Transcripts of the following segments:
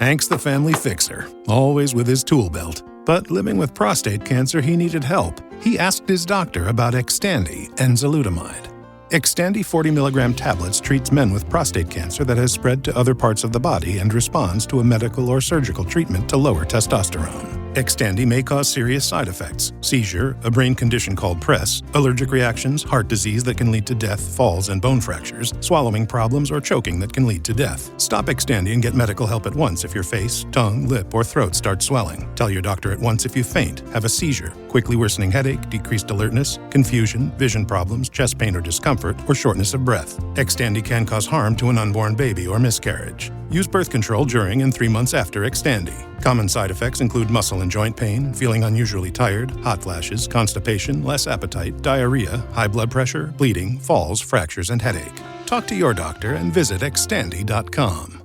Hank's the family fixer, always with his tool belt. But living with prostate cancer, he needed help. He asked his doctor about Xtandi and enzalutamide. Xtandi 40 milligram tablets treats men with prostate cancer that has spread to other parts of the body and responds to a medical or surgical treatment to lower testosterone. Xtandi may cause serious side effects: seizure, a brain condition called PRESS, allergic reactions, heart disease that can lead to death, falls and bone fractures, swallowing problems, or choking that can lead to death. Stop Xtandi and get medical help at once if your face, tongue, lip, or throat start swelling. Tell your doctor at once if you faint, have a seizure, quickly worsening headache, decreased alertness, confusion, vision problems, chest pain or discomfort, or shortness of breath. Xtandi can cause harm to an unborn baby or miscarriage. Use birth control during and 3 months after Xtandi. Common side effects include muscle and joint pain, feeling unusually tired, hot flashes, constipation, less appetite, diarrhea, high blood pressure, bleeding, falls, fractures, and headache. Talk to your doctor and visit Xtandi.com.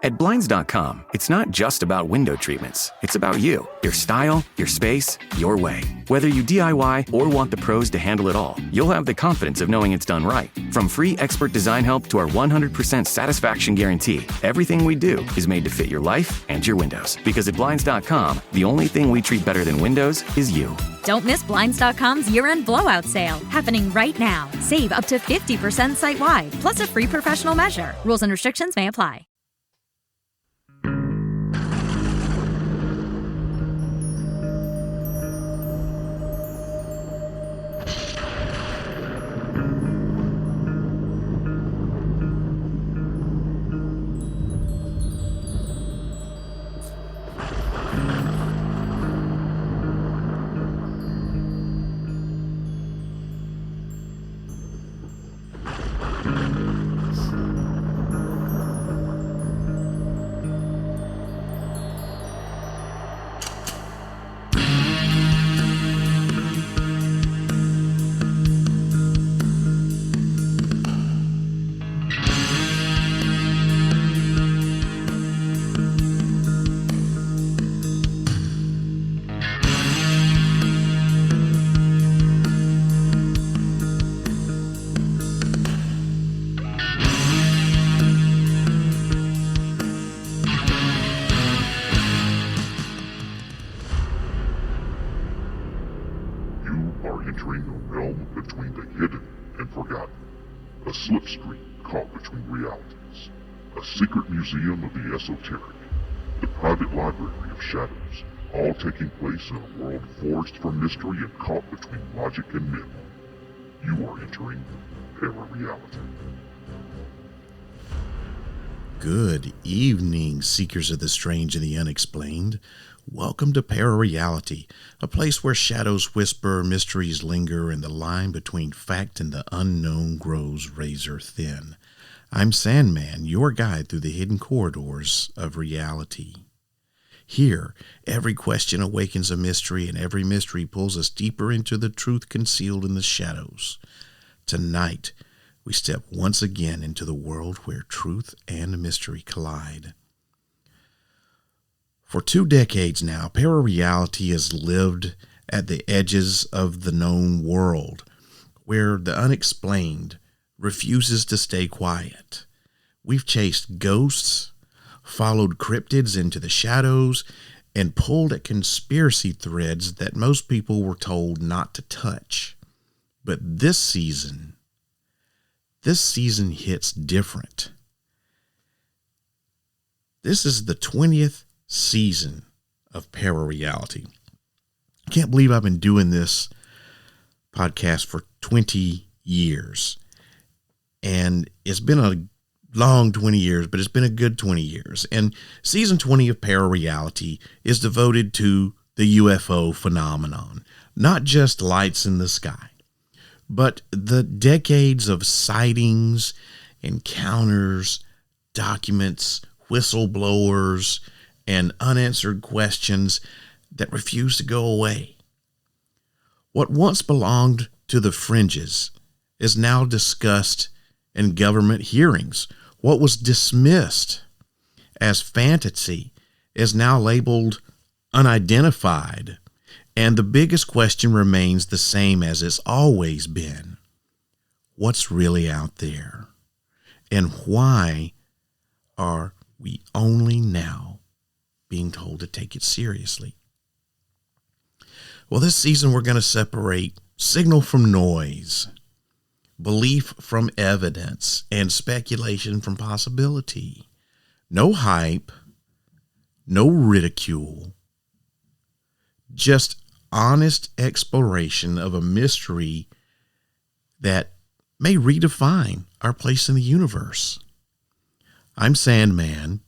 At Blinds.com, it's not just about window treatments. It's about you, your style, your space, your way. Whether you DIY or want the pros to handle it all, you'll have the confidence of knowing it's done right. From free expert design help to our 100% satisfaction guarantee, everything we do is made to fit your life and your windows. Because at Blinds.com, the only thing we treat better than windows is you. Don't miss Blinds.com's year-end blowout sale, happening right now. Save up to 50% site-wide, plus a free professional measure. Rules and restrictions may apply. entering a realm between the hidden and forgotten, a slipstream caught between realities, a secret museum of the esoteric, the private library of shadows, all taking place in a world forged from mystery and caught between logic and myth. You are entering ParaReality. Good evening, seekers of the strange and the unexplained. Welcome to ParaReality, a place where shadows whisper, mysteries linger, and the line between fact and the unknown grows razor thin. I'm Sandman, your guide through the hidden corridors of reality. Here, every question awakens a mystery, and every mystery pulls us deeper into the truth concealed in the shadows. Tonight, we step once again into the world where truth and mystery collide. For 2 decades now, ParaReality has lived at the edges of the known world, where the unexplained refuses to stay quiet. We've chased ghosts, followed cryptids into the shadows, and pulled at conspiracy threads that most people were told not to touch. But this season hits different. This is the 20th season of ParaReality. I can't believe I've been doing this podcast for 20 years. And it's been a long 20 years, but it's been a good 20 years. And season 20 of ParaReality is devoted to the UFO phenomenon, not just lights in the sky, but the decades of sightings, encounters, documents, whistleblowers, and unanswered questions that refuse to go away. What once belonged to the fringes is now discussed in government hearings. What was dismissed as fantasy is now labeled unidentified. And the biggest question remains the same as it's always been. What's really out there? And why are we only now being told to take it seriously. Well, this season we're going to separate signal from noise, belief from evidence, and speculation from possibility. No hype, no ridicule, just honest exploration of a mystery that may redefine our place in the universe. I'm Sandman,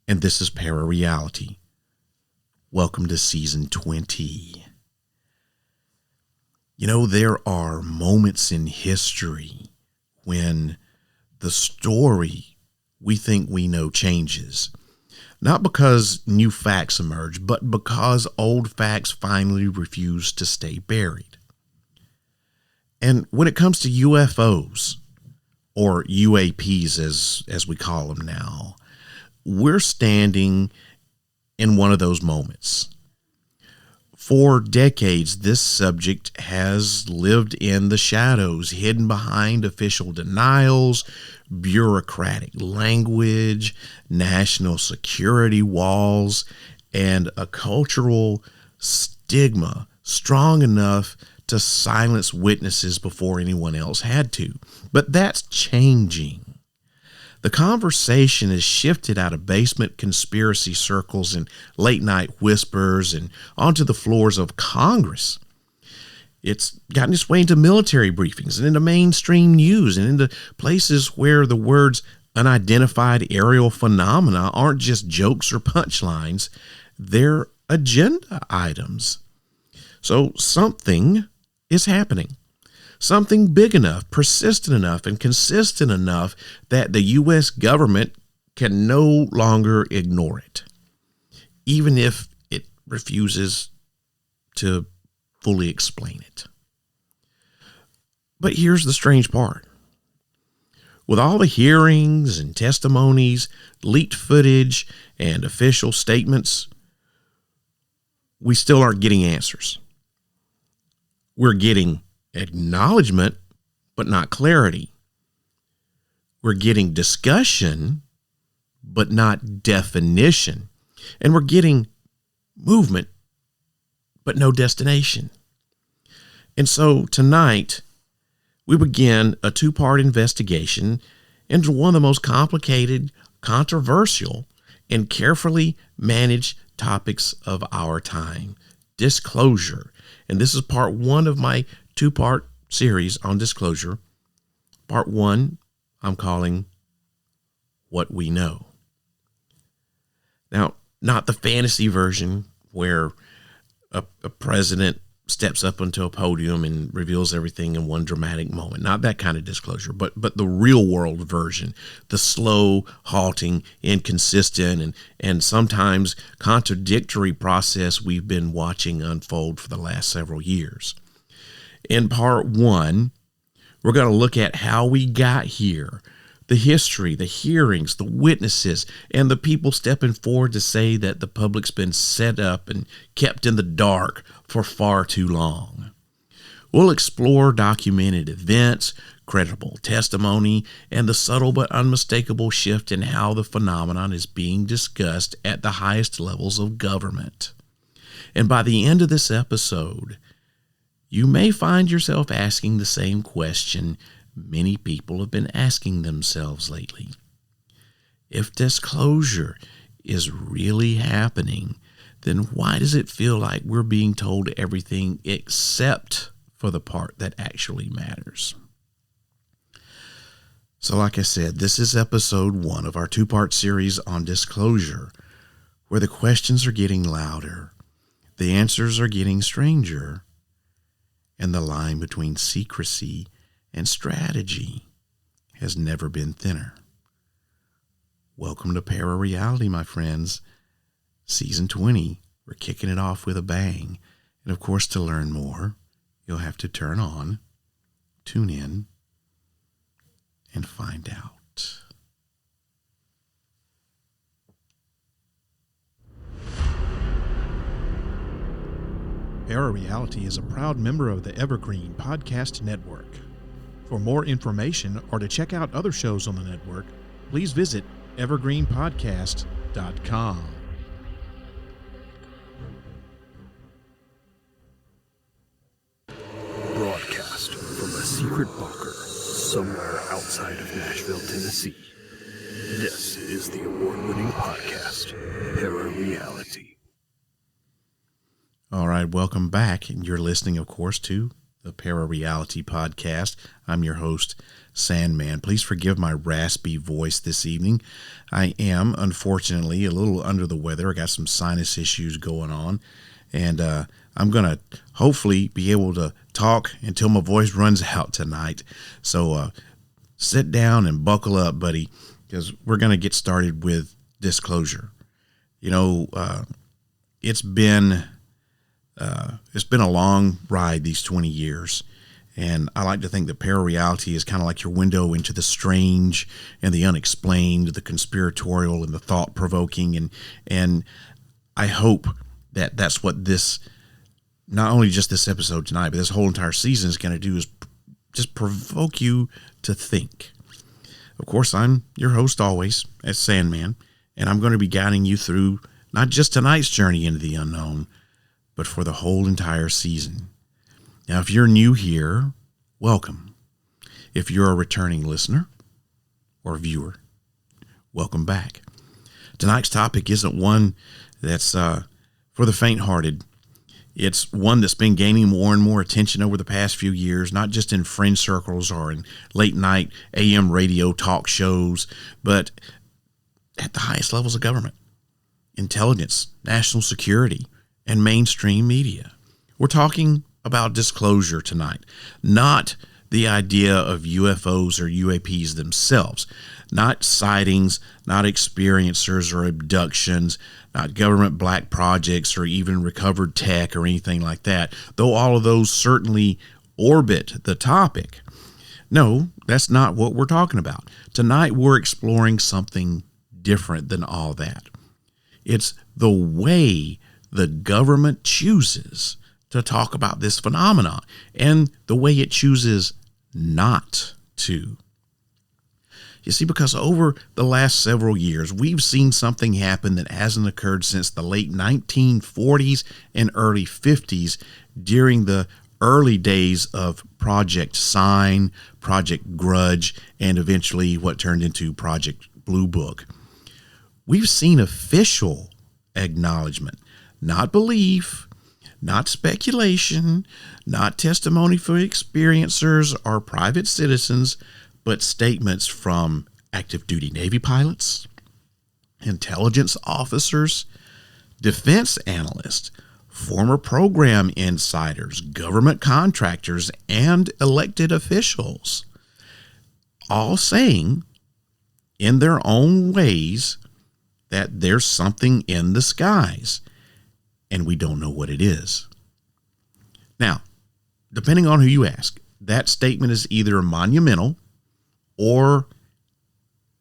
and this is ParaReality. Welcome to Season 20. You know, there are moments in history when the story we think we know changes. Not because new facts emerge, but because old facts finally refuse to stay buried. And when it comes to UFOs, or UAPs as we call them now, we're standing in one of those moments. For decades, this subject has lived in the shadows, hidden behind official denials, bureaucratic language, national security walls, and a cultural stigma strong enough to silence witnesses before anyone else had to. But that's changing. The conversation has shifted out of basement conspiracy circles and late night whispers and onto the floors of Congress. It's gotten its way into military briefings and into mainstream news and into places where the words unidentified aerial phenomena aren't just jokes or punchlines, they're agenda items. So something is happening. Something big enough, persistent enough, and consistent enough that the U.S. government can no longer ignore it, even if it refuses to fully explain it. But here's the strange part. With all the hearings and testimonies, leaked footage, and official statements, we still aren't getting answers. We're getting acknowledgement, but not clarity. We're getting discussion, but not definition. And we're getting movement, but no destination. And so tonight, we begin a two-part investigation into one of the most complicated, controversial, and carefully managed topics of our time, disclosure. And this is part one of my two-part series on disclosure. Part one, I'm calling What We Know. Now, not the fantasy version where a president steps up onto a podium and reveals everything in one dramatic moment. Not that kind of disclosure, but the real world version, the slow, halting, inconsistent, and sometimes contradictory process we've been watching unfold for the last several years. In part one, we're going to look at how we got here, the history, the hearings, the witnesses, and the people stepping forward to say that the public's been set up and kept in the dark for far too long. We'll explore documented events, credible testimony, and the subtle but unmistakable shift in how the phenomenon is being discussed at the highest levels of government. And by the end of this episode, you may find yourself asking the same question many people have been asking themselves lately. If disclosure is really happening, then why does it feel like we're being told everything except for the part that actually matters? So like I said, this is episode one of our two-part series on disclosure, where the questions are getting louder, the answers are getting stranger, and the line between secrecy and strategy has never been thinner. Welcome to ParaReality, my friends. Season 20, we're kicking it off with a bang. And of course, to learn more, you'll have to turn on, tune in, and find out. ParaReality is a proud member of the Evergreen Podcast Network. For more information or to check out other shows on the network, please visit evergreenpodcast.com. ParaReality.com. Broadcast from a secret bunker somewhere outside of Nashville, Tennessee. This is the award-winning podcast, ParaReality. All right, welcome back. And you're listening, of course, to the ParaReality podcast. I'm your host, Sandman. Please forgive my raspy voice this evening. I am, unfortunately, a little under the weather. I got some sinus issues going on, and I'm going to hopefully be able to talk until my voice runs out tonight. So sit down and buckle up, buddy, because we're going to get started with disclosure. You know, it's been a long ride, these 20 years. And I like to think that ParaReality is kind of like your window into the strange and the unexplained, the conspiratorial and the thought-provoking. And I hope that that's what this, not only just this episode tonight, but this whole entire season is going to do, is just provoke you to think. Of course, I'm your host always, as Sandman, and I'm going to be guiding you through not just tonight's journey into the unknown, but for the whole entire season. Now, if you're new here, welcome. If you're a returning listener or viewer, welcome back. Tonight's topic isn't one that's for the faint-hearted. It's one that's been gaining more and more attention over the past few years, not just in friend circles or in late-night AM radio talk shows, but at the highest levels of government, intelligence, national security, and mainstream media. We're talking about disclosure tonight, not the idea of UFOs or UAPs themselves, not sightings, not experiencers or abductions, not government black projects or even recovered tech or anything like that, though all of those certainly orbit the topic. No, that's not what we're talking about. Tonight we're exploring something different than all that. It's the way the government chooses to talk about this phenomenon and the way it chooses not to. You see, because over the last several years, we've seen something happen that hasn't occurred since the late 1940s and early 50s during the early days of Project Sign, Project Grudge, and eventually what turned into Project Blue Book. We've seen official acknowledgement, not belief, not speculation, not testimony for experiencers or private citizens, but statements from active duty Navy pilots, intelligence officers, defense analysts, former program insiders, government contractors, and elected officials, all saying in their own ways that there's something in the skies, and we don't know what it is. Now, depending on who you ask, that statement is either monumental or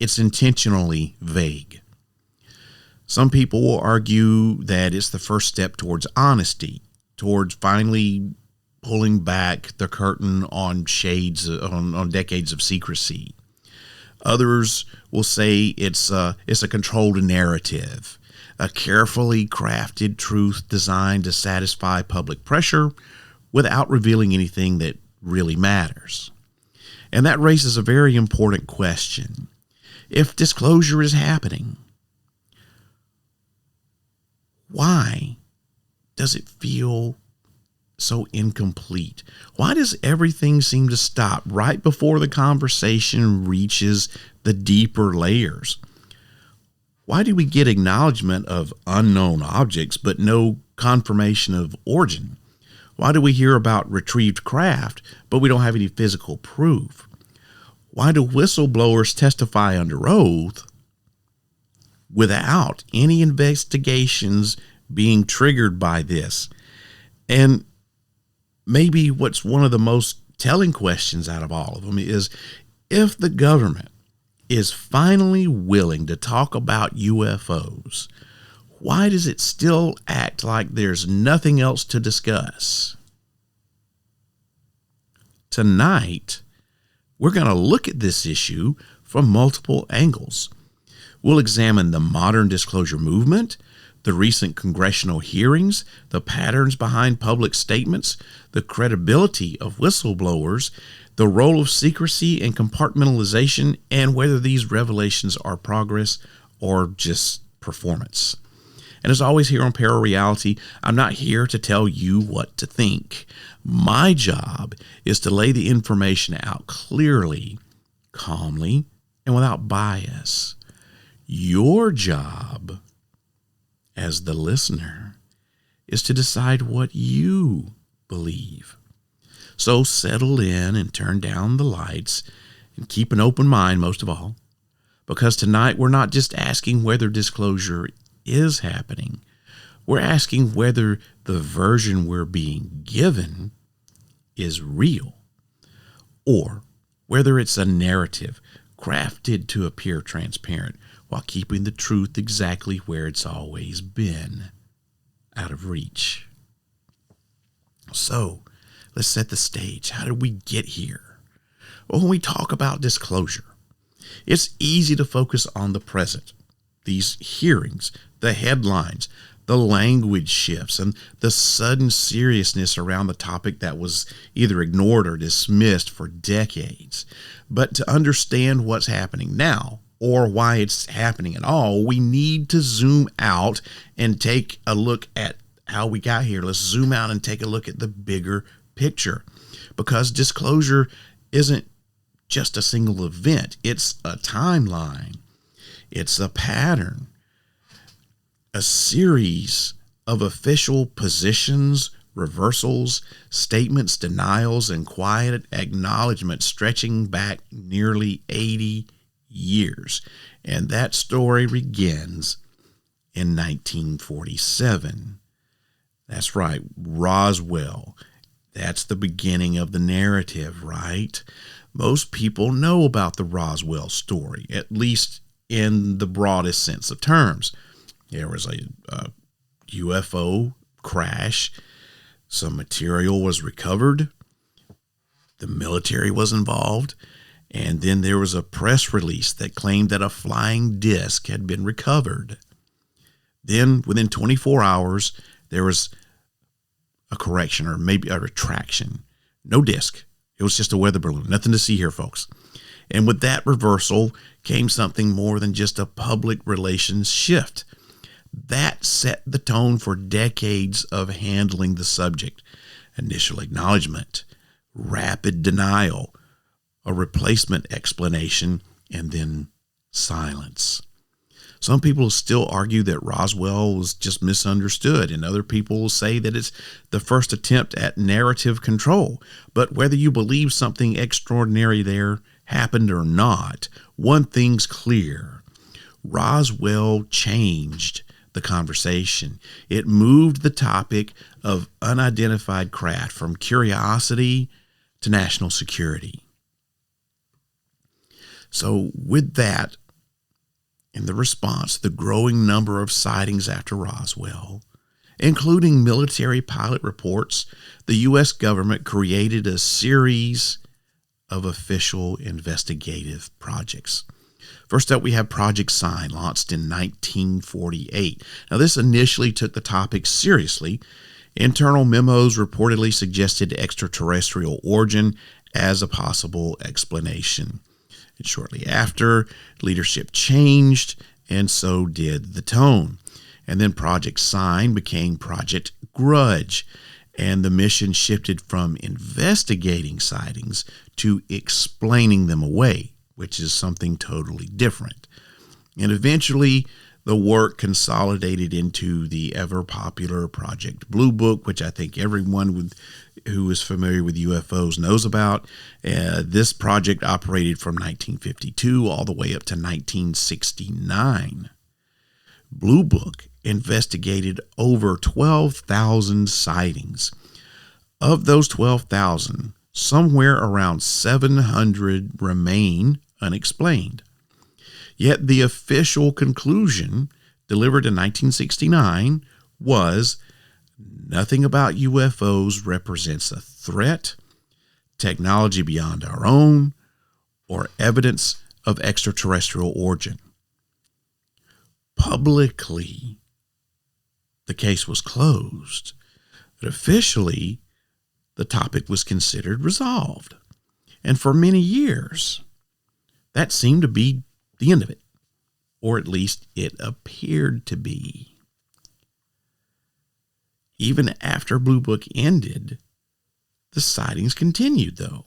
it's intentionally vague. Some people will argue that it's the first step towards honesty, towards finally pulling back the curtain on shades, on decades of secrecy. Others will say it's a controlled narrative, a carefully crafted truth designed to satisfy public pressure without revealing anything that really matters. And that raises a very important question. If disclosure is happening, why does it feel so incomplete? Why does everything seem to stop right before the conversation reaches the deeper layers? Why do we get acknowledgement of unknown objects but no confirmation of origin? Why do we hear about retrieved craft but we don't have any physical proof? Why do whistleblowers testify under oath without any investigations being triggered by this? And maybe what's one of the most telling questions out of all of them is, if the government is finally willing to talk about UFOs, why does it still act like there's nothing else to discuss? Tonight, we're going to look at this issue from multiple angles. We'll examine the modern disclosure movement, the recent congressional hearings, the patterns behind public statements, the credibility of whistleblowers, the role of secrecy and compartmentalization, and whether these revelations are progress or just performance. And as always here on ParaReality, I'm not here to tell you what to think. My job is to lay the information out clearly, calmly, and without bias. Your job as the listener is to decide what you believe. So settle in and turn down the lights and keep an open mind most of all, because tonight we're not just asking whether disclosure is happening. We're asking whether the version we're being given is real, or whether it's a narrative crafted to appear transparent while keeping the truth exactly where it's always been, out of reach. So, let's set the stage. How did we get here? Well, when we talk about disclosure, it's easy to focus on the present, these hearings, the headlines, the language shifts, and the sudden seriousness around the topic that was either ignored or dismissed for decades. But to understand what's happening now, or why it's happening at all, we need to zoom out and take a look at how we got here. Let's zoom out and take a look at the bigger picture, because disclosure isn't just a single event. It's a timeline. It's a pattern, a series of official positions, reversals, statements, denials, and quiet acknowledgments stretching back nearly 80 years. And that story begins in 1947. That's right, Roswell. That's the beginning of the narrative, right? Most people know about the Roswell story, at least in the broadest sense of terms. There was a UFO crash. Some material was recovered. The military was involved. And then there was a press release that claimed that a flying disc had been recovered. Then, within 24 hours, there was a correction, or maybe a retraction. No disc. It was just a weather balloon. Nothing to see here, folks. And with that reversal came something more than just a public relations shift. That set the tone for decades of handling the subject. Initial acknowledgement, rapid denial, a replacement explanation, and then silence. Some people still argue that Roswell was just misunderstood, and other people will say that it's the first attempt at narrative control. But whether you believe something extraordinary there happened or not, one thing's clear. Roswell changed the conversation. It moved the topic of unidentified craft from curiosity to national security. So with that, in the response, the growing number of sightings after Roswell, including military pilot reports, the U.S. government created a series of official investigative projects. First up, we have Project Sign, launched in 1948. Now, this initially took the topic seriously. Internal memos reportedly suggested extraterrestrial origin as a possible explanation. And shortly after, leadership changed, and so did the tone. And then Project Sign became Project Grudge, and the mission shifted from investigating sightings to explaining them away, which is something totally different. And eventually, the work consolidated into the ever-popular Project Blue Book, which I think everyone who is familiar with UFOs knows about. This project operated from 1952 all the way up to 1969. Blue Book investigated over 12,000 sightings. Of those 12,000, somewhere around 700 remain unexplained. Yet the official conclusion, delivered in 1969, was nothing about UFOs represents a threat, technology beyond our own, or evidence of extraterrestrial origin. publicly the case was closed, but officially the topic was considered resolved. And for many years, that seemed to be the end of it, or at least it appeared to be. Even after Blue Book ended, the sightings continued, though.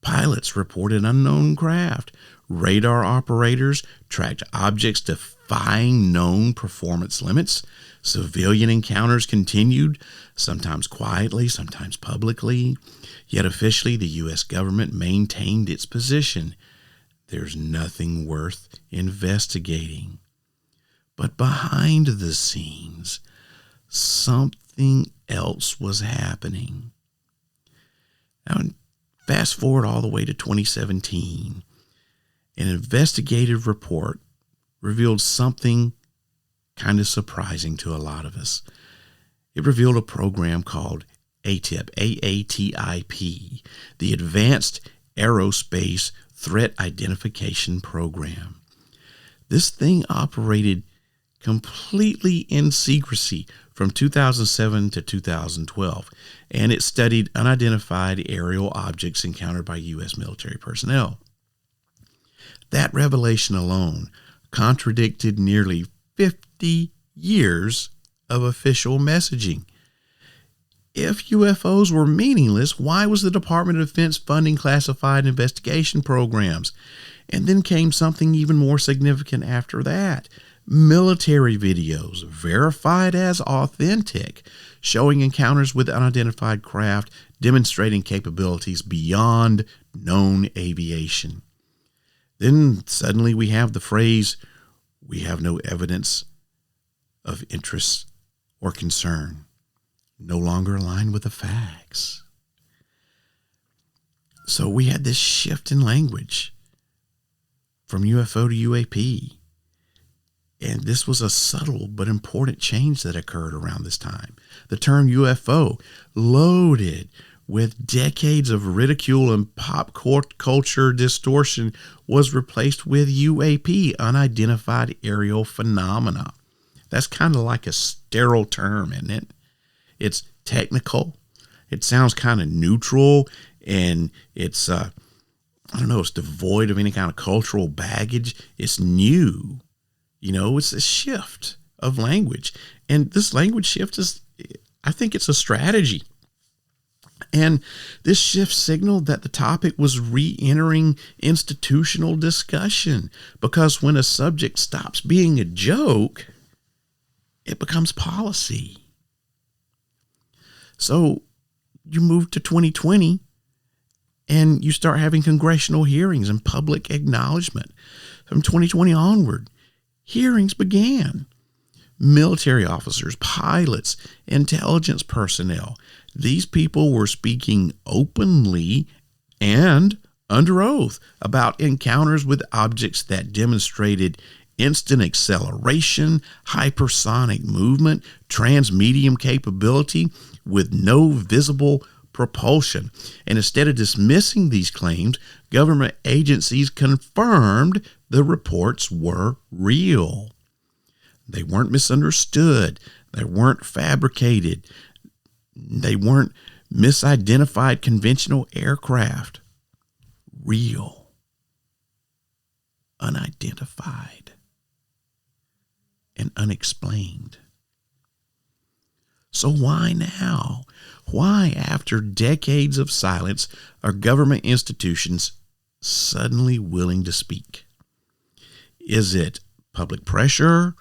Pilots reported unknown craft. Radar operators tracked objects defying known performance limits. Civilian encounters continued, sometimes quietly, sometimes publicly. Yet officially, the U.S. government maintained its position. There's nothing worth investigating. But behind the scenes, something else was happening. Now, fast forward all the way to 2017. An investigative report revealed something kind of surprising to a lot of us. It revealed a program called ATIP, AATIP, the Advanced Aerospace Threat Identification Program. This thing operated completely in secrecy from 2007 to 2012, and it studied unidentified aerial objects encountered by U.S. military personnel. That revelation alone contradicted nearly 50 years of official messaging. If UFOs were meaningless, why was the Department of Defense funding classified investigation programs? And then came something even more significant after that. Military videos, verified as authentic, showing encounters with unidentified craft, demonstrating capabilities beyond known aviation. Then suddenly we have the phrase, "We have no evidence of interest or concern," no longer aligned with the facts. So we had this shift in language from UFO to UAP. And this was a subtle but important change that occurred around this time. The term UFO, loaded with decades of ridicule and pop culture distortion, was replaced with UAP, unidentified aerial phenomena. That's kind of like a sterile term, isn't it? It's technical. It sounds kind of neutral, and it's, it's devoid of any kind of cultural baggage. It's new. It's a shift of language. And this language shift I think it's a strategy. And this shift signaled that the topic was re-entering institutional discussion, because when a subject stops being a joke, it becomes policy. So you move to 2020 and you start having congressional hearings and public acknowledgement. From 2020 onward, hearings began. Military officers, pilots, intelligence personnel, these people were speaking openly and under oath about encounters with objects that demonstrated instant acceleration, hypersonic movement, transmedium capability with no visible propulsion. And instead of dismissing these claims, government agencies confirmed the reports were real. They weren't misunderstood. They weren't fabricated. They weren't misidentified conventional aircraft. Real. Unidentified. And unexplained. So why now? Why, after decades of silence, are government institutions suddenly willing to speak? Is it public pressure,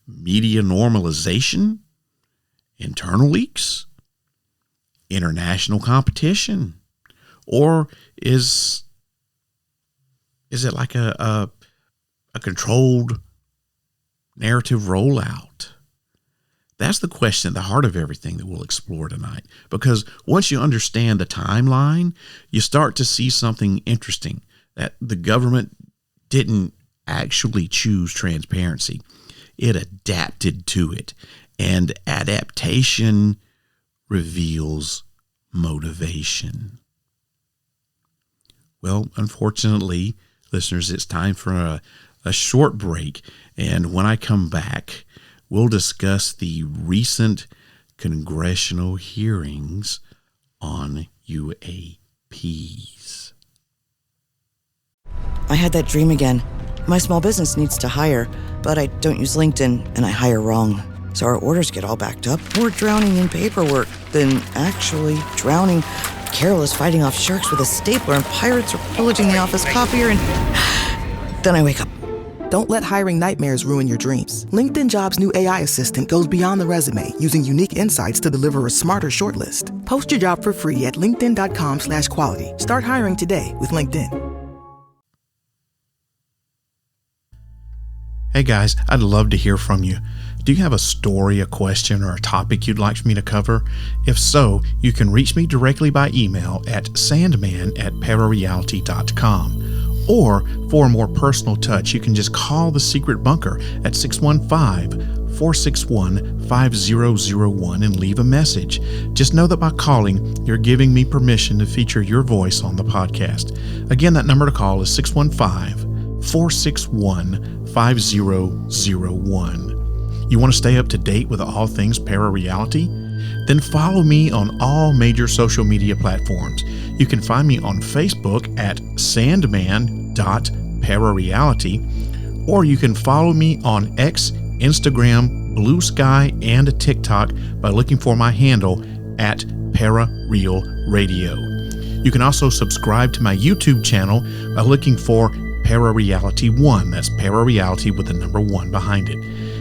media normalization, internal leaks, international competition, or is it like a controlled narrative rollout? That's the question at the heart of everything that we'll explore tonight. Because once you understand the timeline, you start to see something interesting, that the government didn't actually choose transparency. It adapted to it. And adaptation reveals motivation. Well, unfortunately, listeners, it's time for a a short break. And when I come back, we'll discuss the recent congressional hearings on UAPs. I had that dream again. My small business needs to hire, but I don't use LinkedIn and I hire wrong. So our orders get all backed up. We're drowning in paperwork, then actually drowning, careless fighting off sharks with a stapler, and pirates are pillaging the office copier, and then I wake up. Don't let hiring nightmares ruin your dreams. LinkedIn Jobs' new AI assistant goes beyond the resume, using unique insights to deliver a smarter shortlist. Post your job for free at linkedin.com/quality. Start hiring today with LinkedIn. Hey guys, I'd love to hear from you. Do you have a story, a question, or a topic you'd like me to cover? If so, you can reach me directly by email at sandman@parareality.com. Or, for a more personal touch, you can just call the Secret Bunker at 615-461-5001 and leave a message. Just know that by calling, you're giving me permission to feature your voice on the podcast. Again, that number to call is 615-461-5001. You want to stay up to date with all things ParaReality? Then follow me on all major social media platforms. You can find me on Facebook at sandman.parareality, or you can follow me on X, Instagram, Blue Sky, and TikTok by looking for my handle at ParaRealRadio. You can also subscribe to my YouTube channel by looking for ParaReality 1. That's ParaReality with the number 1 behind it.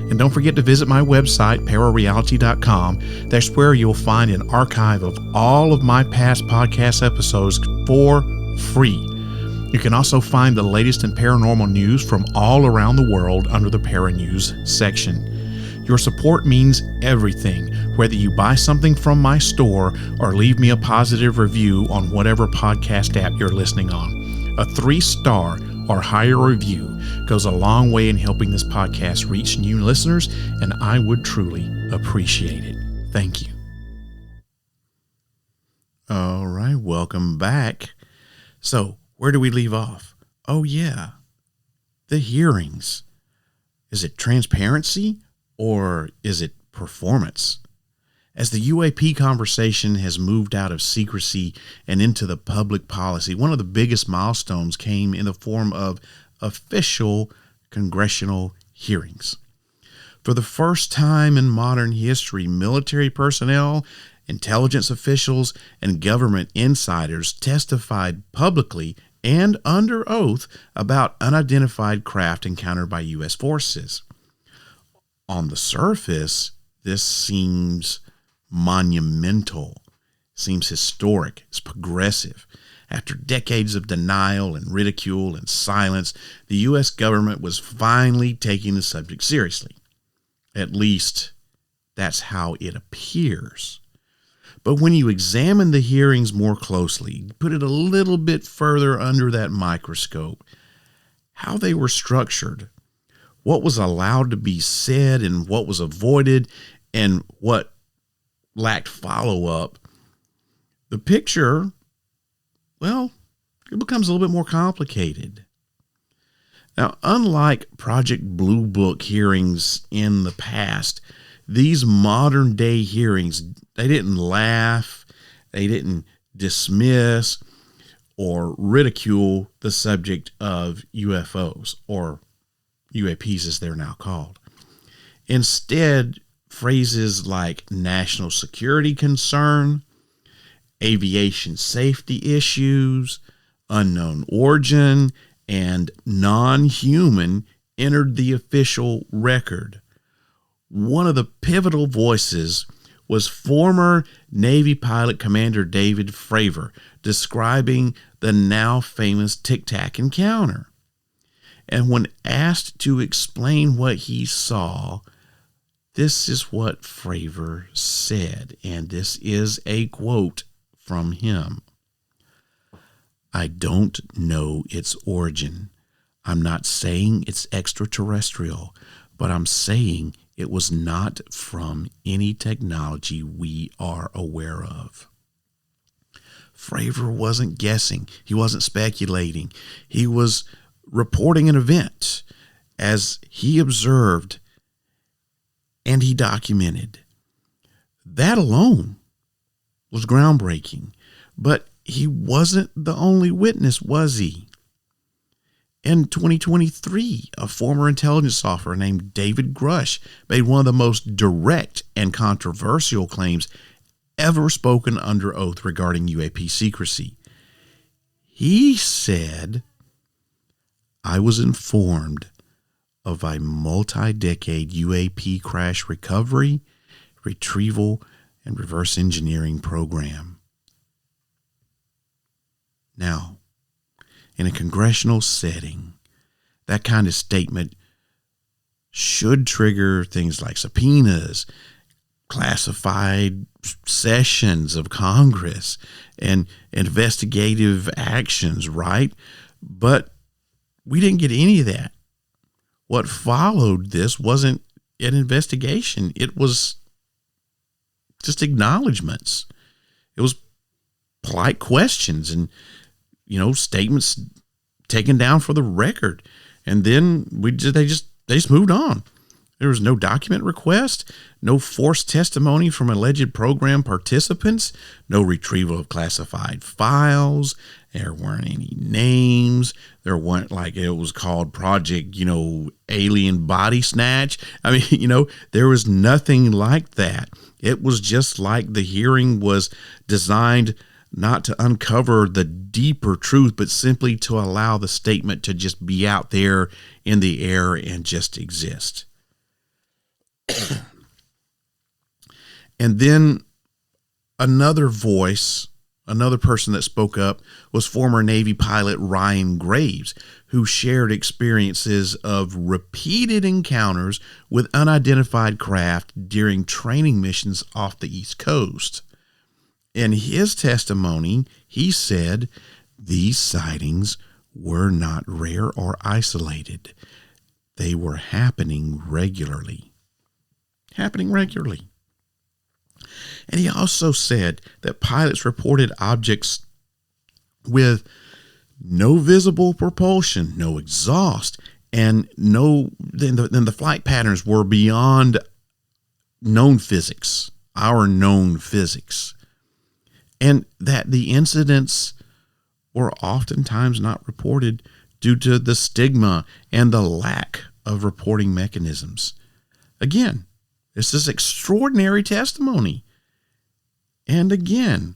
And don't forget to visit my website, ParaReality.com. That's where you'll find an archive of all of my past podcast episodes for free. You can also find the latest in paranormal news from all around the world under the Para News section. Your support means everything, whether you buy something from my store or leave me a positive review on whatever podcast app you're listening on. A 3-star or higher review goes a long way in helping this podcast reach new listeners, and I would truly appreciate it. Thank you. All right, welcome back. So, where do we leave off? Oh, yeah, the hearings. Is it transparency or is it performance? As the UAP conversation has moved out of secrecy and into the public policy, one of the biggest milestones came in the form of official congressional hearings. For the first time in modern history, military personnel, intelligence officials, and government insiders testified publicly and under oath about unidentified craft encountered by U.S. forces. On the surface, this seems monumental, seems historic, it's progressive. After decades of denial and ridicule and silence, the U.S. government was finally taking the subject seriously. At least, that's how it appears. But when you examine the hearings more closely, put it a little bit further under that microscope, how they were structured, what was allowed to be said and what was avoided, and what lacked follow-up, the picture, well, it becomes a little bit more complicated. Now, unlike Project Blue Book hearings in the past, these modern day hearings, they didn't laugh, they didn't dismiss or ridicule the subject of UFOs, or UAPs as they're now called. Instead, phrases like national security concern, aviation safety issues, unknown origin, and non-human entered the official record. One of the pivotal voices was former Navy pilot Commander David Fravor, describing the now famous Tic Tac encounter. And when asked to explain what he saw, this is what Fravor said, and this is a quote from him. "I don't know its origin. I'm not saying it's extraterrestrial, but I'm saying it was not from any technology we are aware of." Fravor wasn't guessing. He wasn't speculating. He was reporting an event. as he observed and he documented. That alone was groundbreaking. But he wasn't the only witness, was he? In 2023, a former intelligence officer named David Grush made one of the most direct and controversial claims ever spoken under oath regarding UAP secrecy. He said, "I was informed of a multi-decade UAP crash recovery, retrieval, and reverse engineering program." Now, in a congressional setting, that kind of statement should trigger things like subpoenas, classified sessions of Congress, and investigative actions, right? But we didn't get any of that. What followed this wasn't an investigation. It was just acknowledgments. It was polite questions and statements taken down for the record. And then they just moved on. There was no document request, no forced testimony from alleged program participants, no retrieval of classified files. There weren't any names. There weren't, like it was called Project, Alien Body Snatch. I mean, there was nothing like that. It was just like the hearing was designed not to uncover the deeper truth, but simply to allow the statement to just be out there in the air and just exist. And then another voice, another person that spoke up was former Navy pilot Ryan Graves, who shared experiences of repeated encounters with unidentified craft during training missions off the East Coast. In his testimony, he said these sightings were not rare or isolated. They were happening regularly. And he also said that pilots reported objects with no visible propulsion, no exhaust, and then the flight patterns were beyond known physics, our known physics. And that the incidents were oftentimes not reported due to the stigma and the lack of reporting mechanisms. Again, this is extraordinary testimony. And again,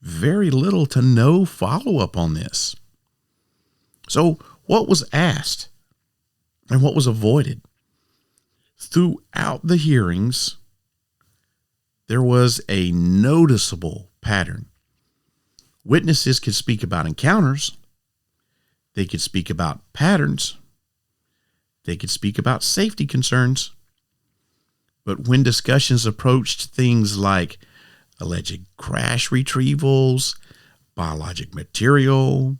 very little to no follow-up on this. So what was asked and what was avoided? Throughout the hearings, there was a noticeable pattern. Witnesses could speak about encounters. They could speak about patterns. They could speak about safety concerns. But when discussions approached things like alleged crash retrievals, biologic material,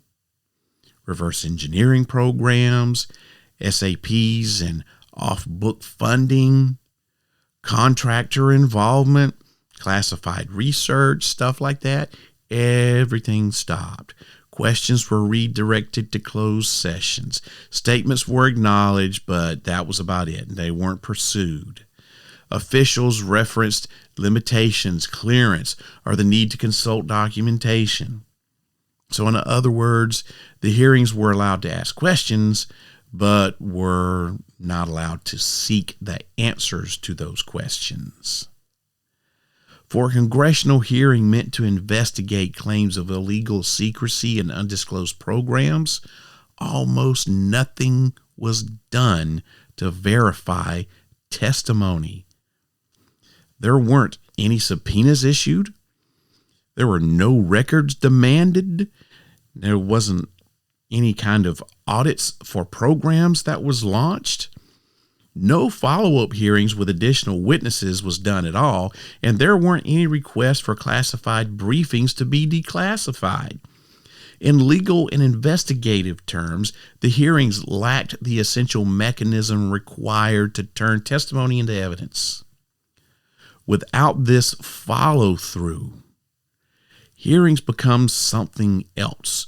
reverse engineering programs, SAPs and off-book funding, contractor involvement, classified research, stuff like that, everything stopped. Questions were redirected to closed sessions. Statements were acknowledged, but that was about it. They weren't pursued. Officials referenced limitations, clearance, or the need to consult documentation. So in other words, the hearings were allowed to ask questions, but were not allowed to seek the answers to those questions. For a congressional hearing meant to investigate claims of illegal secrecy and undisclosed programs, almost nothing was done to verify testimony. There weren't any subpoenas issued. There were no records demanded. There wasn't any kind of audits for programs that was launched. No follow-up hearings with additional witnesses was done at all, and there weren't any requests for classified briefings to be declassified. In legal and investigative terms, the hearings lacked the essential mechanism required to turn testimony into evidence. Without this follow-through, hearings become something else.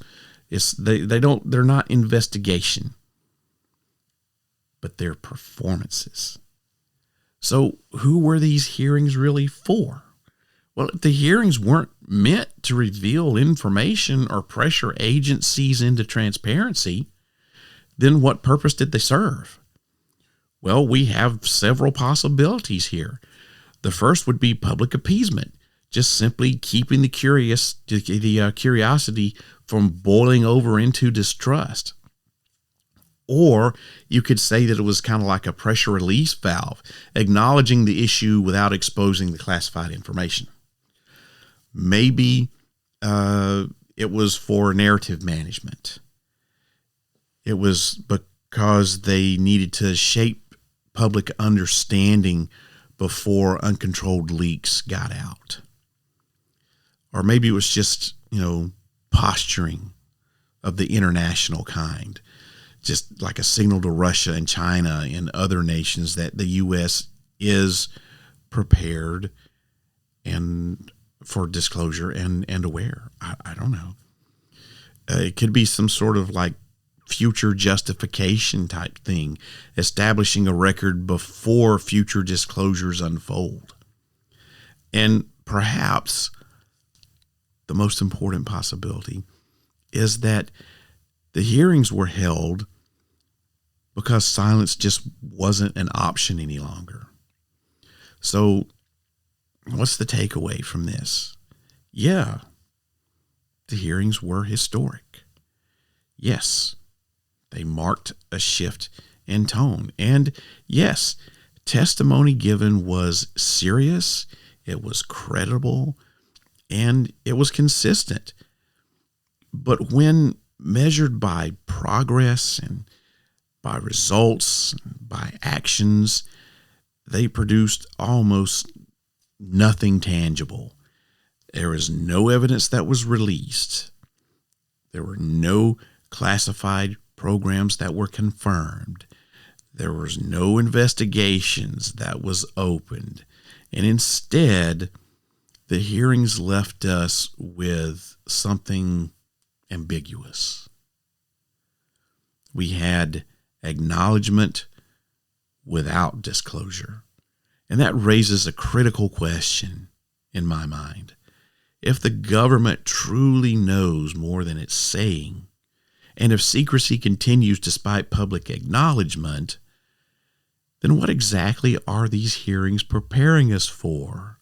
They're not investigation. but their performances. So who were these hearings really for? Well, if the hearings weren't meant to reveal information or pressure agencies into transparency, then what purpose did they serve? Well, we have several possibilities here. The first would be public appeasement, just simply keeping the curiosity from boiling over into distrust. Or you could say that it was kind of like a pressure release valve, acknowledging the issue without exposing the classified information. Maybe it was for narrative management. It was because they needed to shape public understanding before uncontrolled leaks got out. Or maybe it was just, posturing of the international kind, just like a signal to Russia and China and other nations that the U.S. is prepared and for disclosure and aware. I don't know. It could be some sort of like future justification type thing, establishing a record before future disclosures unfold. And perhaps the most important possibility is that the hearings were held because silence just wasn't an option any longer. So what's the takeaway from this? Yeah, the hearings were historic. Yes, they marked a shift in tone. And yes, testimony given was serious, it was credible, and it was consistent. But when measured by progress and by results, by actions, they produced almost nothing tangible. There was no evidence that was released. There were no classified programs that were confirmed. There was no investigations that was opened. And instead, the hearings left us with something ambiguous. We had acknowledgement without disclosure. And that raises a critical question in my mind. If the government truly knows more than it's saying, and if secrecy continues despite public acknowledgement, then what exactly are these hearings preparing us for?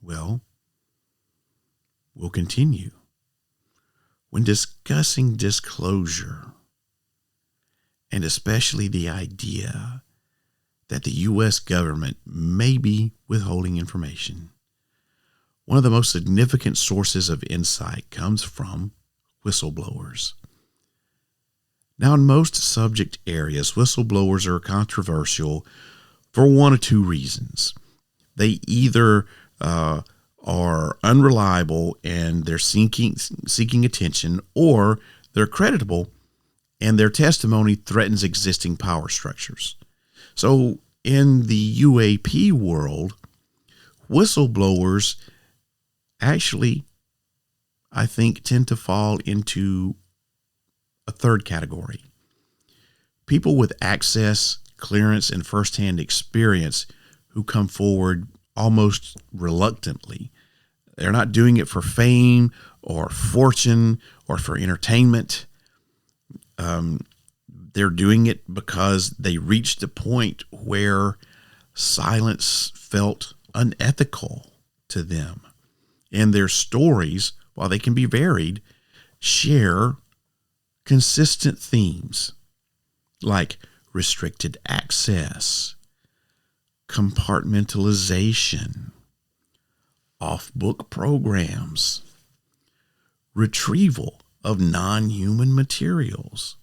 Well, we'll continue. When discussing disclosure, and especially the idea that the U.S. government may be withholding information, one of the most significant sources of insight comes from whistleblowers. Now, in most subject areas, whistleblowers are controversial for one of two reasons. They either are unreliable and they're seeking attention, or they're creditable and their testimony threatens existing power structures. So in the UAP world, whistleblowers actually, I think, tend to fall into a third category. People with access, clearance, and firsthand experience who come forward almost reluctantly. They're not doing it for fame or fortune or for entertainment. They're doing it because they reached a point where silence felt unethical to them. And their stories, while they can be varied, share consistent themes like restricted access, compartmentalization, off-book programs, retrieval of non-human materials,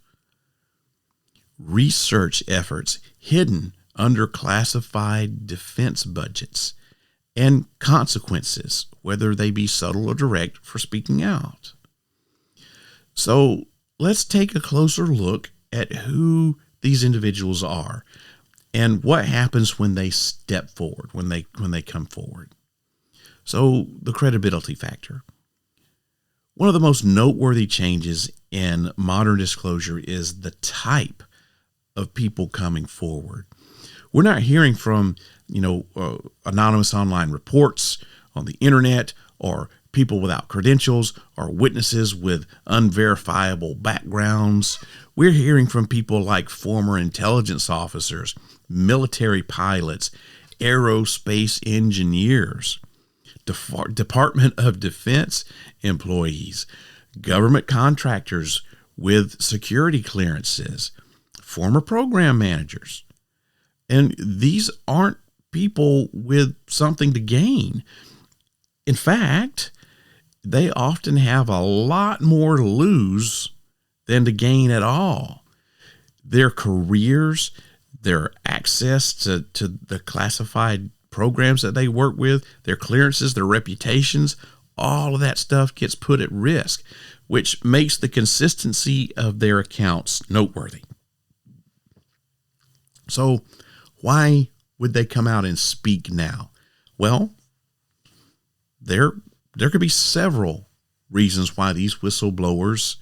research efforts hidden under classified defense budgets, and consequences, whether they be subtle or direct, for speaking out. So let's take a closer look at who these individuals are and what happens when they step forward, when they come forward. So the credibility factor. One of the most noteworthy changes in modern disclosure is the type of people coming forward. We're not hearing from, anonymous online reports on the internet, or people without credentials, or witnesses with unverifiable backgrounds. We're hearing from people like former intelligence officers, military pilots, aerospace engineers, Department of Defense employees, government contractors with security clearances, former program managers. And these aren't people with something to gain. In fact, they often have a lot more to lose than to gain at all. Their careers, their access to the classified programs that they work with, their clearances, their reputations, all of that stuff gets put at risk, which makes the consistency of their accounts noteworthy. So why would they come out and speak now? Well, there could be several reasons why these whistleblowers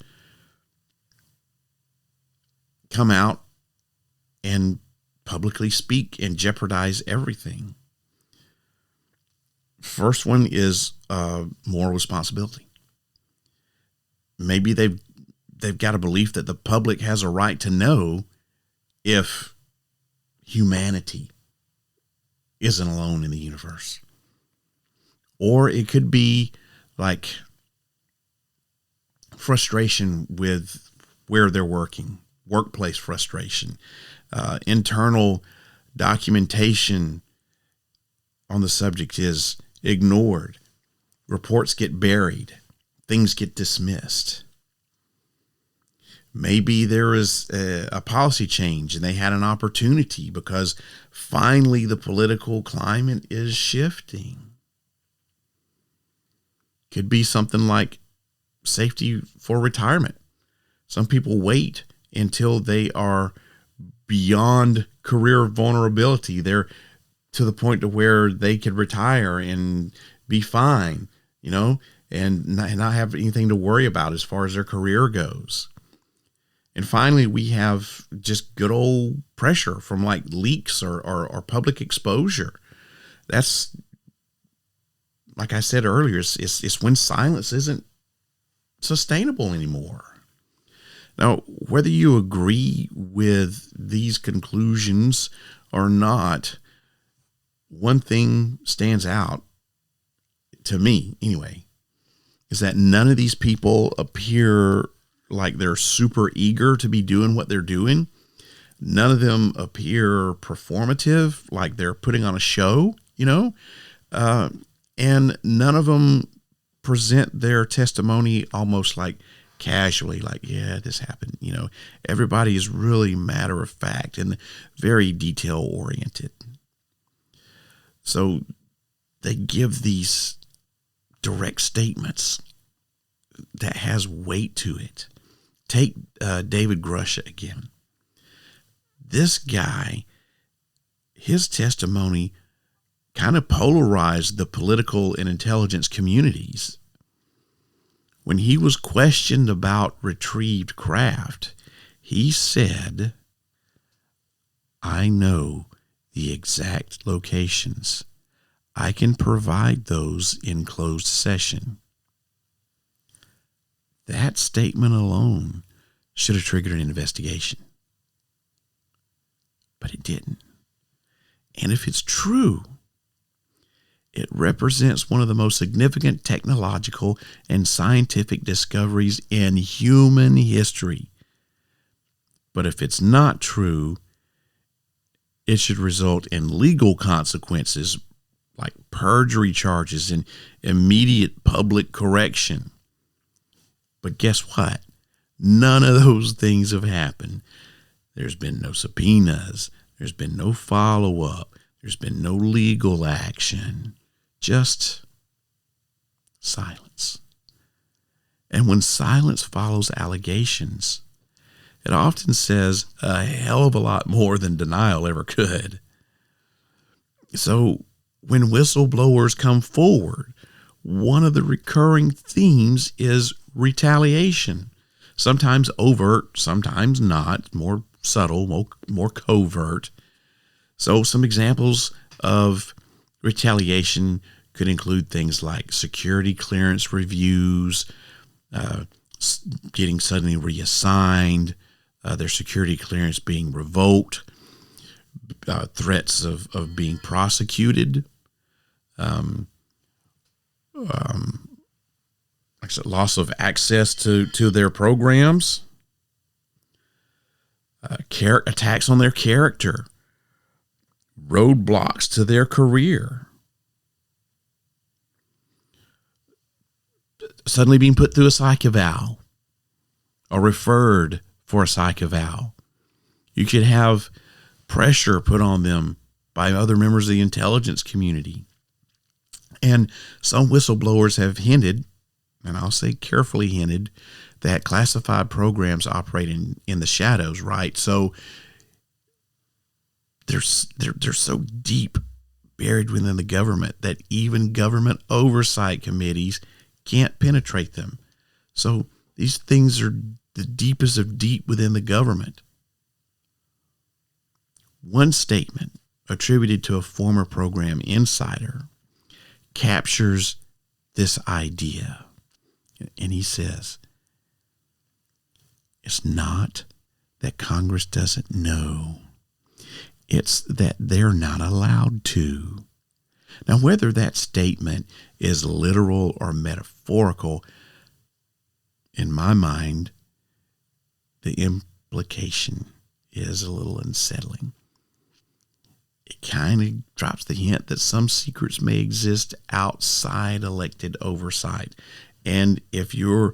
come out and publicly speak and jeopardize everything. First one is moral responsibility. Maybe they've got a belief that the public has a right to know if humanity isn't alone in the universe. Or it could be like frustration with where they're working, workplace frustration, internal documentation on the subject is ignored, reports get buried, things get dismissed. Maybe there is a policy change and they had an opportunity because finally the political climate is shifting. Could be something like safety for retirement. Some people wait until they are beyond career vulnerability. They're to the point to where they could retire and be fine, and not have anything to worry about as far as their career goes. And finally, we have just good old pressure from like leaks or public exposure. That's, like I said earlier, it's when silence isn't sustainable anymore. Now, whether you agree with these conclusions or not, one thing stands out to me anyway, is that none of these people appear like they're super eager to be doing what they're doing. None of them appear performative, like they're putting on a show, and none of them present their testimony almost like casually, like, yeah, this happened. Everybody is really matter of fact and very detail oriented. So they give these direct statements that has weight to it. Take David Grusha again. This guy, his testimony kind of polarized the political and intelligence communities. When he was questioned about retrieved craft, he said, "I know the exact locations. I can provide those in closed session." That statement alone should have triggered an investigation. But it didn't. And if it's true, it represents one of the most significant technological and scientific discoveries in human history. But if it's not true, it should result in legal consequences like perjury charges and immediate public correction. But guess what? None of those things have happened. There's been no subpoenas. There's been no follow-up. There's been no legal action. Just silence. And when silence follows allegations, it often says a hell of a lot more than denial ever could. So when whistleblowers come forward, one of the recurring themes is retaliation. sometimes overt, sometimes not, more subtle, more covert. So some examples of retaliation could include things like security clearance reviews, getting suddenly reassigned, their security clearance being revoked, threats of being prosecuted, like I said, loss of access to their programs, attacks on their character, roadblocks to their career, suddenly being put through a psych eval or referred for a psych eval. You could have pressure put on them by other members of the intelligence community. And some whistleblowers have hinted, and I'll say carefully hinted, that classified programs operate in the shadows, right? So they're so deep buried within the government that even government oversight committees can't penetrate them. So these things are the deepest of deep within the government. One statement attributed to a former program insider captures this idea. And he says, it's not that Congress doesn't know. It's that they're not allowed to. Now, whether that statement is literal or metaphorical, in my mind, the implication is a little unsettling. It kind of drops the hint that some secrets may exist outside elected oversight. And if you're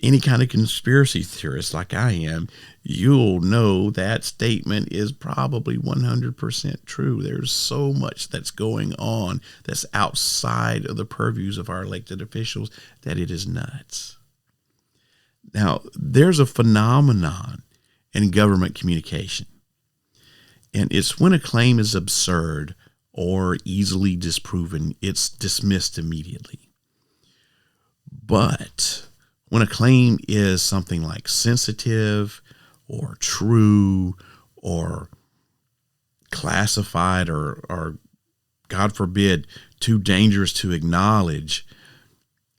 any kind of conspiracy theorist like I am, you'll know that statement is probably 100% true. There's so much that's going on that's outside of the purviews of our elected officials that it is nuts. Now, there's a phenomenon in government communication, and it's when a claim is absurd or easily disproven, it's dismissed immediately. But when a claim is something like sensitive or true or classified or God forbid, too dangerous to acknowledge,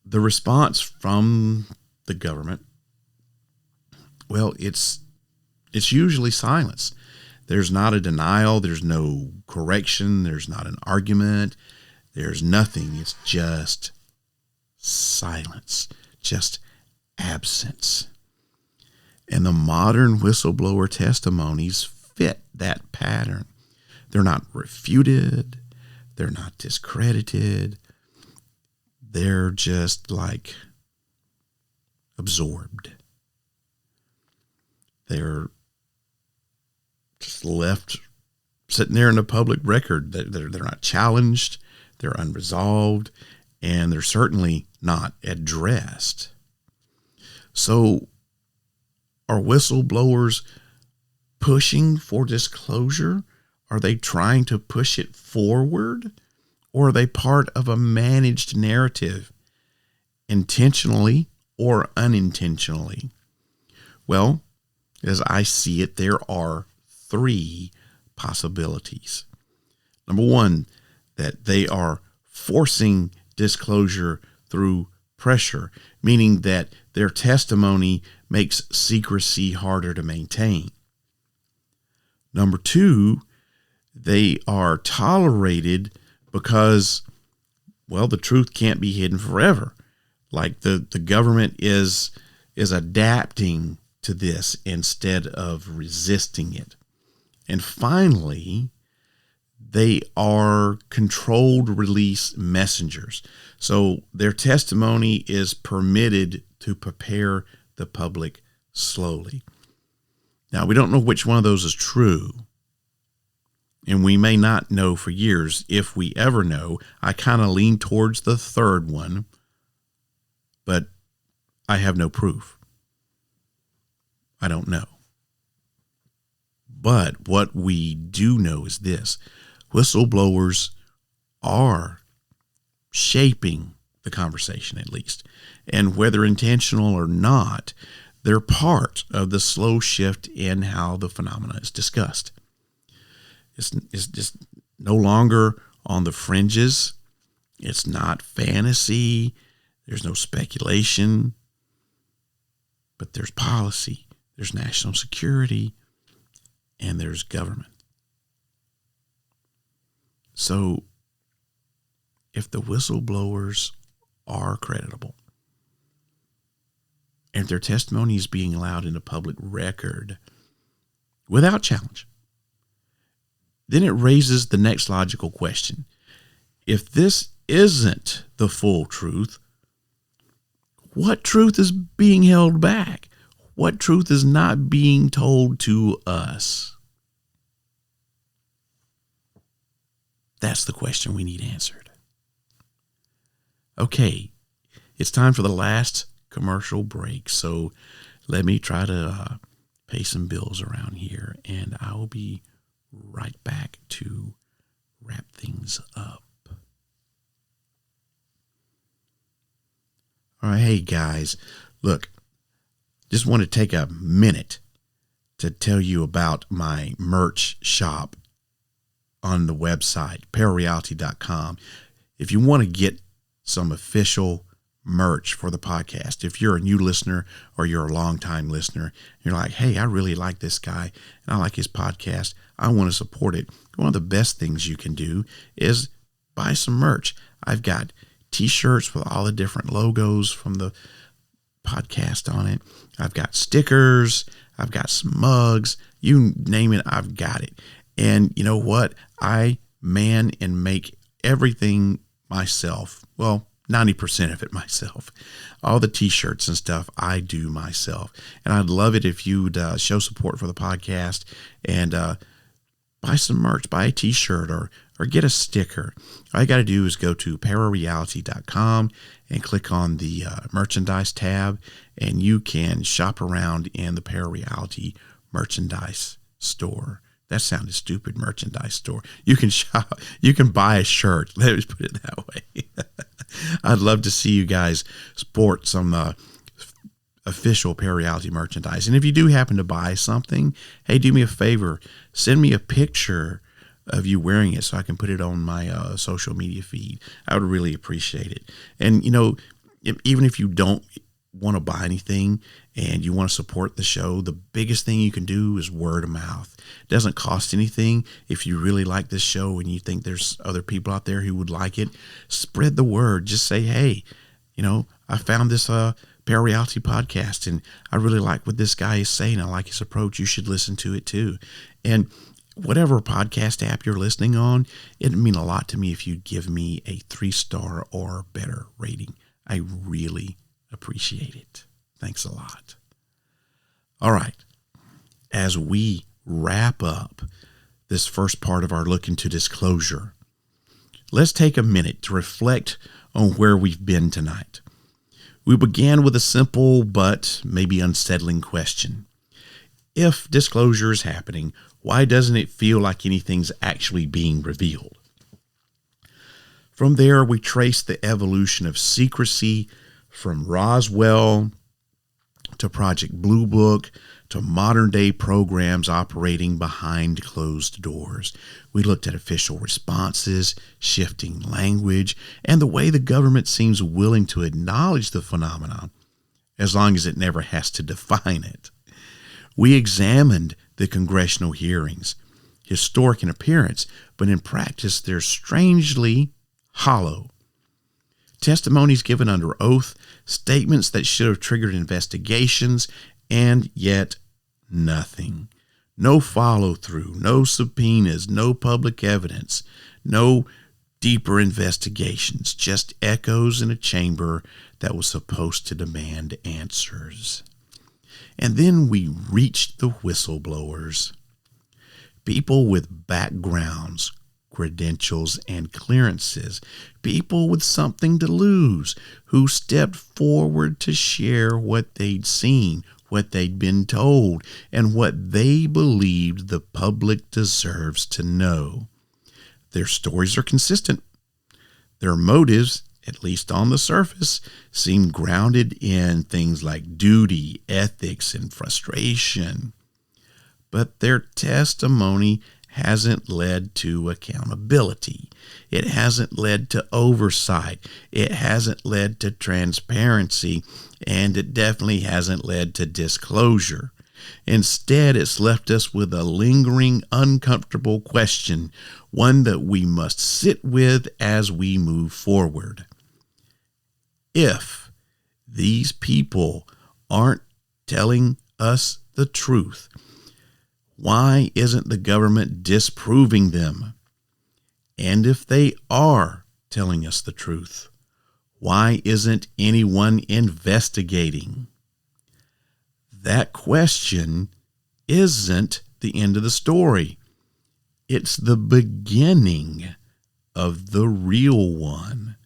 the response from the government, well, it's usually silence. There's not a denial. There's no correction. There's not an argument. There's nothing. It's just silence, just absence. And the modern whistleblower testimonies fit that pattern. They're not refuted. They're not discredited. They're just like absorbed. They're just left sitting there in the public record. They're not challenged. They're unresolved. And they're certainly not addressed. So are whistleblowers pushing for disclosure? Are they trying to push it forward? Or are they part of a managed narrative, intentionally or unintentionally? Well, as I see it, there are three possibilities. Number one, that they are forcing disclosure through pressure, meaning that their testimony makes secrecy harder to maintain. Number two, they are tolerated because, well, the truth can't be hidden forever. Like the government is adapting to this instead of resisting it. And finally, they are controlled release messengers. So their testimony is permitted to prepare the public slowly. Now, we don't know which one of those is true. And we may not know for years if we ever know. I kind of lean towards the third one, but I have no proof. I don't know. But what we do know is this: whistleblowers are shaping the conversation, at least. And whether intentional or not, They're part of the slow shift in how the phenomena is discussed. It's just no longer on the fringes. It's not fantasy. There's no speculation. But there's policy. There's national security. And there's government. So, if the whistleblowers are creditable, and their testimony is being allowed in a public record without challenge, then it raises the next logical question. If this isn't the full truth, what truth is being held back? What truth is not being told to us? That's the question we need answered. Okay, it's time for the last commercial break, so let me try to pay some bills around here, and I will be right back to wrap things up. All right, hey guys, look, just want to take a minute to tell you about my merch shop on the website, ParaReality.com. If you want to get some official merch for the podcast, if you're a new listener or you're a long-time listener, you're like, hey, I really like this guy and I like his podcast, I want to support it. One of the best things you can do is buy some merch. I've got t-shirts with all the different logos from the podcast on it. I've got stickers. I've got some mugs. You name it, I've got it. And you know what? I man and make everything myself. Well, 90% of it myself. All the t-shirts and stuff I do myself. And I'd love it if you'd show support for the podcast and buy some merch, buy a t-shirt or get a sticker. All you got to do is go to ParaReality.com and click on the merchandise tab, and you can shop around in the ParaReality merchandise store. That sounded stupid, merchandise store. You can shop, you can buy a shirt. Let me put it that way. I'd love to see you guys sport some official ParaReality merchandise. And if you do happen to buy something, hey, do me a favor. Send me a picture of you wearing it so I can put it on my social media feed. I would really appreciate it. And, you know, even if you don't want to buy anything and you want to support the show, the biggest thing you can do is word of mouth. It doesn't cost anything. If you really like this show and you think there's other people out there who would like it, spread the word. Just say, hey, you know, I found this ParaReality podcast and I really like what this guy is saying. I like his approach. You should listen to it too. And whatever podcast app you're listening on, it'd mean a lot to me if you'd give me a 3-star or better rating. I really appreciate it. Thanks a lot. All right. As we wrap up this first part of our look into disclosure, let's take a minute to reflect on where we've been tonight. We began with a simple but maybe unsettling question. If disclosure is happening, why doesn't it feel like anything's actually being revealed? From there, we trace the evolution of secrecy from Roswell to Project Blue Book to modern-day programs operating behind closed doors. We looked at official responses, shifting language, and the way the government seems willing to acknowledge the phenomenon, as long as it never has to define it. We examined the congressional hearings, historic in appearance, but in practice they're strangely hollow. Testimonies given under oath, statements that should have triggered investigations, and yet nothing. No follow-through, no subpoenas, no public evidence, no deeper investigations, just echoes in a chamber that was supposed to demand answers. And then we reached the whistleblowers, people with backgrounds, credentials, and clearances, people with something to lose, who stepped forward to share what they'd seen, what they'd been told, and what they believed the public deserves to know. Their stories are consistent. Their motives at least on the surface, seem grounded in things like duty, ethics, and frustration. But their testimony hasn't led to accountability. It hasn't led to oversight. It hasn't led to transparency, and it definitely hasn't led to disclosure. Instead, it's left us with a lingering, uncomfortable question, one that we must sit with as we move forward. If these people aren't telling us the truth, why isn't the government disproving them? And if they are telling us the truth, why isn't anyone investigating? That question isn't the end of the story. It's the beginning of the real one.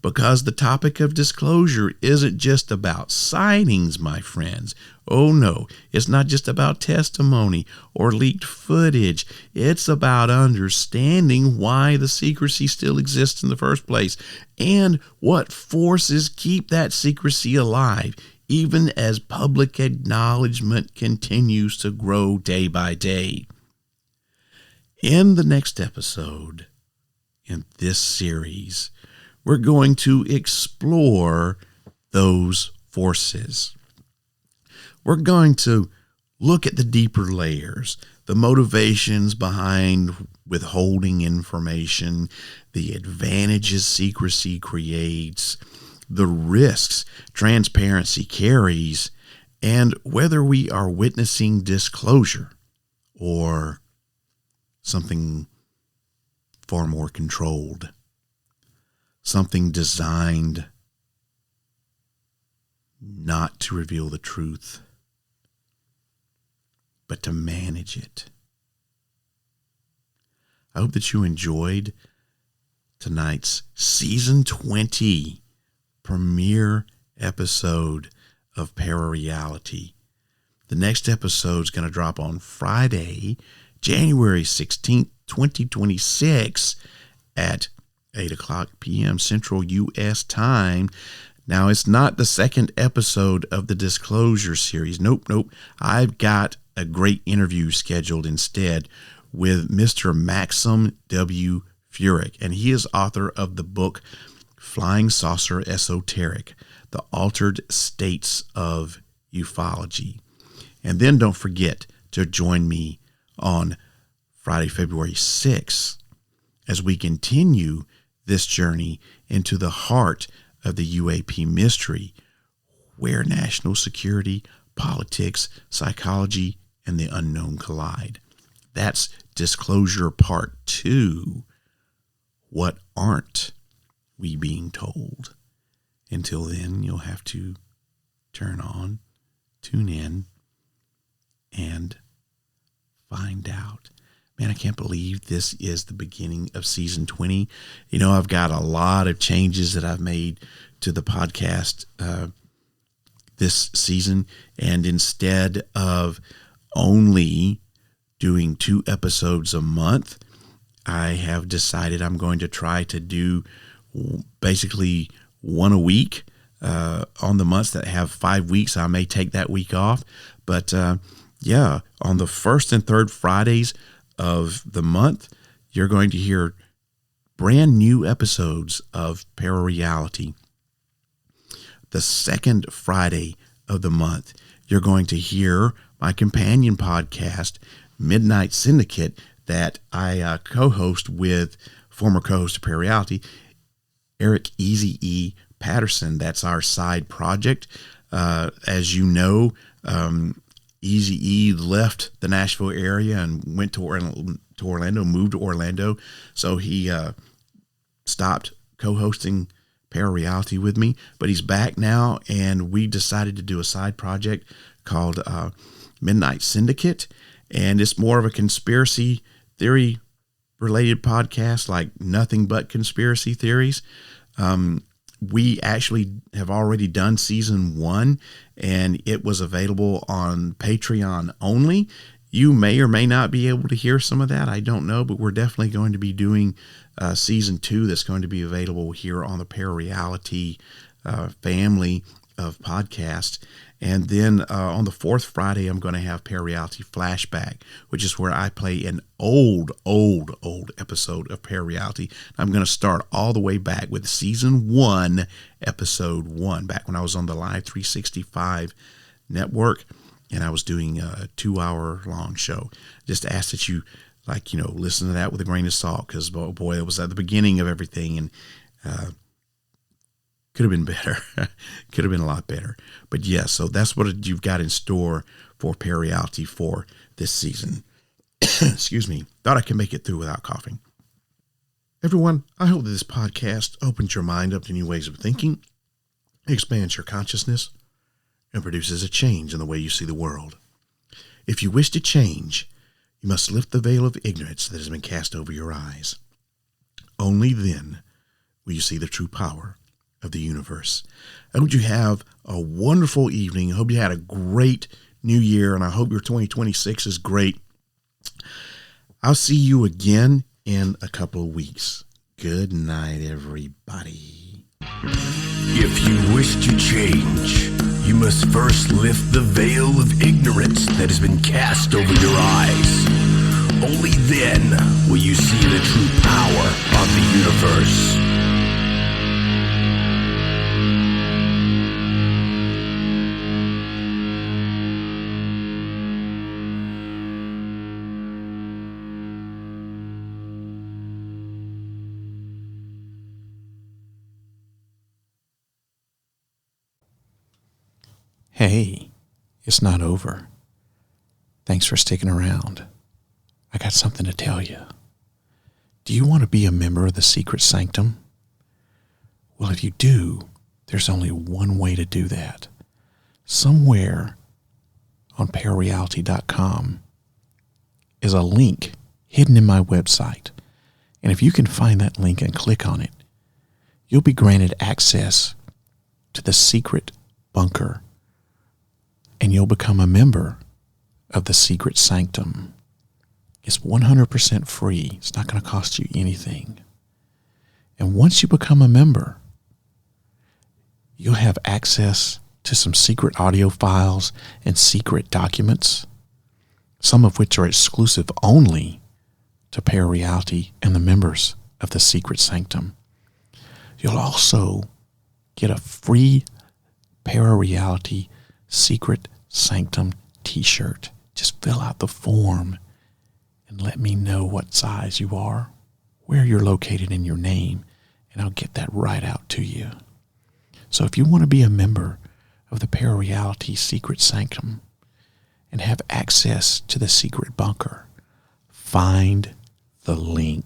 Because the topic of disclosure isn't just about sightings, my friends. Oh no, it's not just about testimony or leaked footage. It's about understanding why the secrecy still exists in the first place and what forces keep that secrecy alive, even as public acknowledgement continues to grow day by day. In the next episode in this series, we're going to explore those forces. We're going to look at the deeper layers, the motivations behind withholding information, the advantages secrecy creates, the risks transparency carries, and whether we are witnessing disclosure or something far more controlled. Something designed not to reveal the truth, but to manage it. I hope that you enjoyed tonight's Season 20 premiere episode of ParaReality. The next episode is going to drop on Friday, January 16th, 2026 at 8:00 p.m. Central U.S. time. Now, it's not the second episode of the Disclosure series. Nope. I've got a great interview scheduled instead with Mr. Maxim W. Furyk, and he is author of the book Flying Saucer Esoteric, The Altered States of Ufology. And then don't forget to join me on Friday, February 6th as we continue this journey into the heart of the UAP mystery, where national security, politics, psychology, and the unknown collide. That's Disclosure Part 2. What aren't we being told? Until then, you'll have to tune in, and find out. Man, I can't believe this is the beginning of Season 20. You know, I've got a lot of changes that I've made to the podcast this season. And instead of only doing 2 episodes a month, I have decided I'm going to try to do basically 1 a week. On the months that have 5 weeks, I may take that week off. But on the first and third Fridays of the month, you're going to hear brand new episodes of ParaReality. The second Friday of the month, you're going to hear my companion podcast, Midnight Syndicate, that I co-host with former co-host of ParaReality, Eric Easy E. Patterson. That's our side project. As you know, Easy E left the Nashville area and went to Orlando, moved to Orlando. So he stopped co-hosting ParaReality with me, but he's back now, and we decided to do a side project called Midnight Syndicate, and it's more of a conspiracy theory related podcast, like nothing but conspiracy theories. We actually have already done Season 1, and it was available on Patreon only. You may or may not be able to hear some of that. I don't know, but we're definitely going to be doing season 2 that's going to be available here on the ParaReality family of podcasts. And then on the 4th Friday, I'm going to have ParaReality Flashback, which is where I play an old episode of ParaReality. I'm going to start all the way back with season 1, episode 1, back when I was on the Live 365 network, and I was doing a 2-hour-long show. Just ask that you, listen to that with a grain of salt, because, boy, it was at the beginning of everything, and could have been better. Could have been a lot better. But yeah, so that's what you've got in store for ParaReality for this season. Excuse me. Thought I could make it through without coughing. Everyone, I hope that this podcast opens your mind up to new ways of thinking, expands your consciousness, and produces a change in the way you see the world. If you wish to change, you must lift the veil of ignorance that has been cast over your eyes. Only then will you see the true power of the universe. I hope you have a wonderful evening. I hope you had a great new year, and I hope your 2026 is great. I'll see you again in a couple of weeks. Good night, everybody. If you wish to change, you must first lift the veil of ignorance that has been cast over your eyes. Only then will you see the true power of the universe. Hey, it's not over. Thanks for sticking around. I got something to tell you. Do you want to be a member of the Secret Sanctum? Well, if you do, there's only one way to do that. Somewhere on ParaReality.com is a link hidden in my website. And if you can find that link and click on it, you'll be granted access to the secret bunker, and you'll become a member of the Secret Sanctum. It's 100% free. It's not going to cost you anything. And once you become a member, you'll have access to some secret audio files and secret documents, some of which are exclusive only to ParaReality and the members of the Secret Sanctum. You'll also get a free ParaReality Secret Sanctum t-shirt. Just fill out the form and let me know what size you are, where you're located in your name, and I'll get that right out to you. So if you want to be a member of the ParaReality Secret Sanctum and have access to the secret bunker, find the link